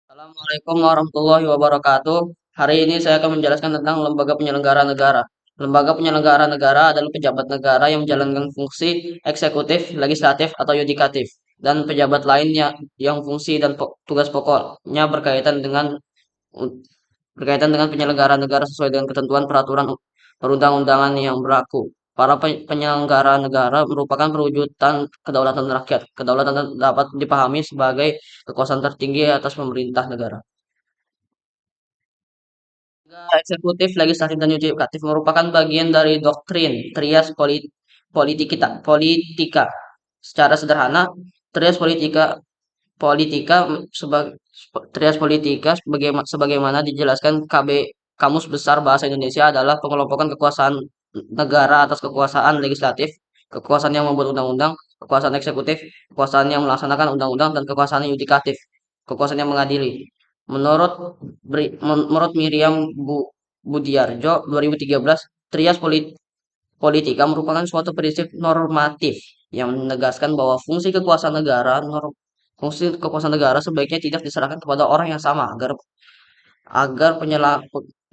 Assalamualaikum warahmatullahi wabarakatuh. Hari ini saya akan menjelaskan tentang lembaga penyelenggara negara. Lembaga penyelenggara negara adalah pejabat negara yang menjalankan fungsi eksekutif, legislatif, atau yudikatif, dan pejabat lainnya yang fungsi dan tugas pokoknya berkaitan dengan penyelenggaraan negara sesuai dengan ketentuan peraturan perundang-undangan yang berlaku. Para penyelenggara negara merupakan perwujudan kedaulatan rakyat. Kedaulatan dapat dipahami sebagai kekuasaan tertinggi atas pemerintah negara. Eksekutif, legislatif, dan yudikatif merupakan bagian dari doktrin trias politika. Secara sederhana, trias politika sebagai trias politika sebagaimana dijelaskan Kamus Besar Bahasa Indonesia adalah pengelompokan kekuasaan negara atas kekuasaan legislatif, kekuasaan yang membuat undang-undang, kekuasaan eksekutif, kekuasaan yang melaksanakan undang-undang, dan kekuasaan yudikatif, kekuasaan yang mengadili. Menurut Miriam Budiarjo 2013, trias politika merupakan suatu prinsip normatif yang menegaskan bahwa fungsi kekuasaan negara sebaiknya tidak diserahkan kepada orang yang sama agar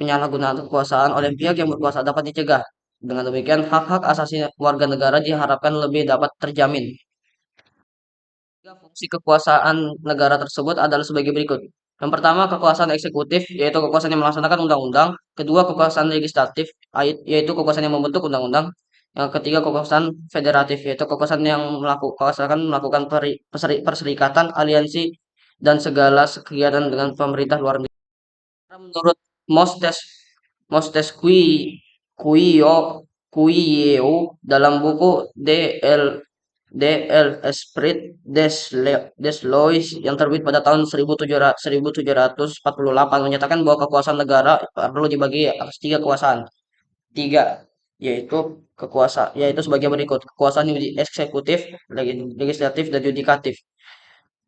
penyalahgunaan kekuasaan oleh pihak yang berkuasa dapat dicegah. Dengan demikian, hak-hak asasi warga negara diharapkan lebih dapat terjamin. Fungsi kekuasaan negara tersebut adalah sebagai berikut. Yang pertama, kekuasaan eksekutif, yaitu kekuasaan yang melaksanakan undang-undang. Kedua, kekuasaan legislatif, yaitu kekuasaan yang membentuk undang-undang. Yang ketiga, kekuasaan federatif, yaitu kekuasaan yang melakukan perserikatan, aliansi, dan segala kegiatan dengan pemerintah luar negeri. Menurut Mostes Montesquieu dalam buku De Esprit des Lois yang terbit pada tahun 1748 menyatakan bahwa kekuasaan negara perlu dibagi atas tiga kekuasaan. Tiga, yaitu sebagai berikut: kekuasaan eksekutif, legislatif, dan yudikatif.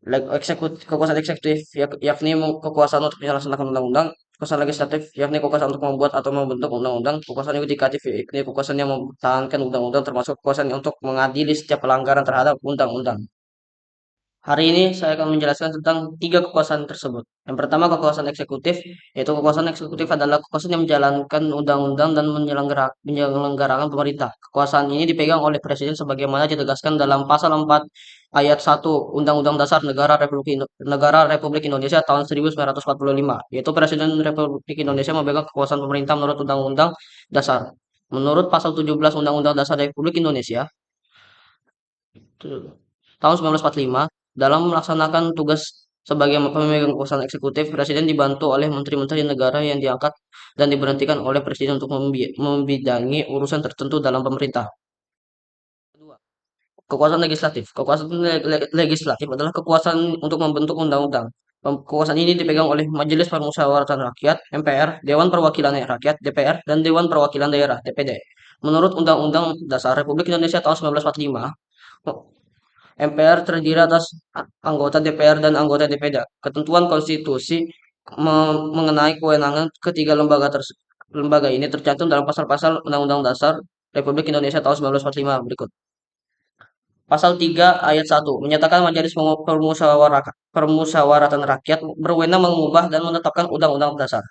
Kekuasaan eksekutif yakni kekuasaan untuk melaksanakan undang-undang, kekuasaan legislatif yakni kekuasaan untuk membuat atau membentuk undang-undang, kekuasaan yudikatif yakni kekuasaan yang mempertahankan undang-undang termasuk kekuasaan untuk mengadili setiap pelanggaran terhadap undang-undang. Hari ini saya akan menjelaskan tentang tiga kekuasaan tersebut. Yang pertama, kekuasaan eksekutif, yaitu kekuasaan eksekutif adalah kekuasaan yang menjalankan undang-undang dan menyelenggarakan pemerintah. Kekuasaan ini dipegang oleh presiden sebagaimana ditegaskan dalam pasal 4 ayat 1 Undang-Undang Dasar Negara Republik Indonesia tahun 1945, yaitu Presiden Republik Indonesia memegang kekuasaan pemerintah menurut Undang-Undang Dasar. Menurut pasal 17 Undang-Undang Dasar Republik Indonesia tahun 1945, dalam melaksanakan tugas sebagai pemegang kekuasaan eksekutif, Presiden dibantu oleh menteri-menteri negara yang diangkat dan diberhentikan oleh Presiden untuk membidangi urusan tertentu dalam pemerintah. Kedua, kekuasaan legislatif. Kekuasaan legislatif adalah kekuasaan untuk membentuk undang-undang. Kekuasaan ini dipegang oleh Majelis Permusyawaratan Rakyat (MPR), Dewan Perwakilan Rakyat (DPR), dan Dewan Perwakilan Daerah (DPD). Menurut Undang-Undang Dasar Republik Indonesia tahun 1945, MPR terdiri atas anggota DPR dan anggota DPD. Ketentuan konstitusi mengenai kewenangan ketiga lembaga ini tercantum dalam pasal-pasal Undang-Undang Dasar Republik Indonesia tahun 1945 berikut. Pasal 3 ayat 1 menyatakan Majelis Permusyawaratan Rakyat berwenang mengubah dan menetapkan undang-undang dasar.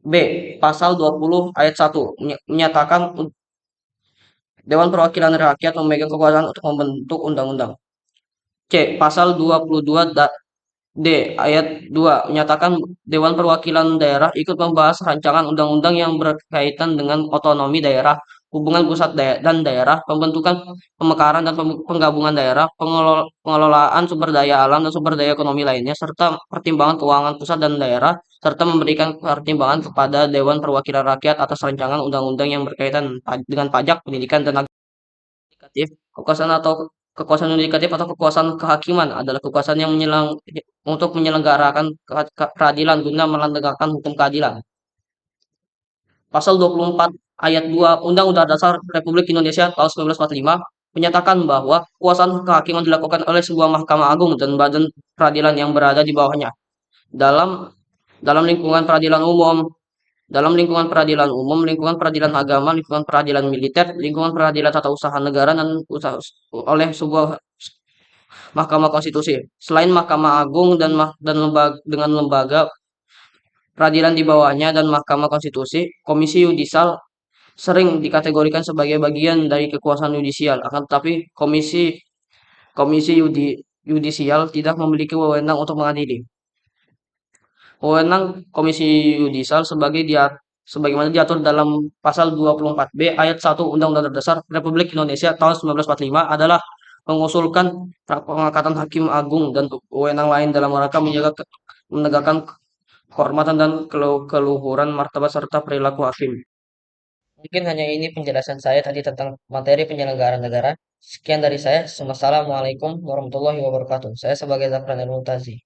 B. Pasal 20 ayat 1 menyatakan Dewan Perwakilan Rakyat memegang kekuasaan untuk membentuk undang-undang. C. Pasal 22 D. Ayat 2 menyatakan Dewan Perwakilan Daerah ikut membahas rancangan undang-undang yang berkaitan dengan otonomi daerah, hubungan pusat dan daerah, pembentukan, pemekaran dan penggabungan daerah, pengelolaan sumber daya alam dan sumber daya ekonomi lainnya, serta pertimbangan keuangan pusat dan daerah, serta memberikan pertimbangan kepada Dewan Perwakilan Rakyat atas rancangan undang-undang yang berkaitan dengan pajak, pendidikan, dan yudikatif. Kekuasaan yudikatif atau kekuasaan kehakiman adalah kekuasaan yang untuk menyelenggarakan keadilan guna menegakkan hukum keadilan. Pasal 24 ayat 2 Undang-Undang Dasar Republik Indonesia tahun 1945 menyatakan bahwa kekuasaan kehakiman dilakukan oleh sebuah mahkamah agung dan badan peradilan yang berada di bawahnya. Dalam lingkungan peradilan umum, lingkungan peradilan agama, lingkungan peradilan militer, lingkungan peradilan tata usaha negara, dan oleh Mahkamah Konstitusi. Selain Mahkamah Agung dan lembaga, dengan lembaga peradilan di bawahnya dan Mahkamah Konstitusi, Komisi Yudisial sering dikategorikan sebagai bagian dari kekuasaan yudisial. Akan tetapi Yudisial tidak memiliki wewenang untuk mengadili. Wewenang Komisi Yudisial sebagaimana diatur dalam pasal 24B ayat 1 Undang-Undang Dasar Republik Indonesia tahun 1945 adalah mengusulkan pengangkatan hakim agung dan wewenang lain dalam rangka menegakkan kehormatan dan keluhuran martabat serta perilaku hakim. Mungkin hanya ini penjelasan saya tadi tentang materi penyelenggaraan negara. Sekian dari saya. Wassalamualaikum warahmatullahi wabarakatuh. Saya sebagai Zafran Al Muntazi.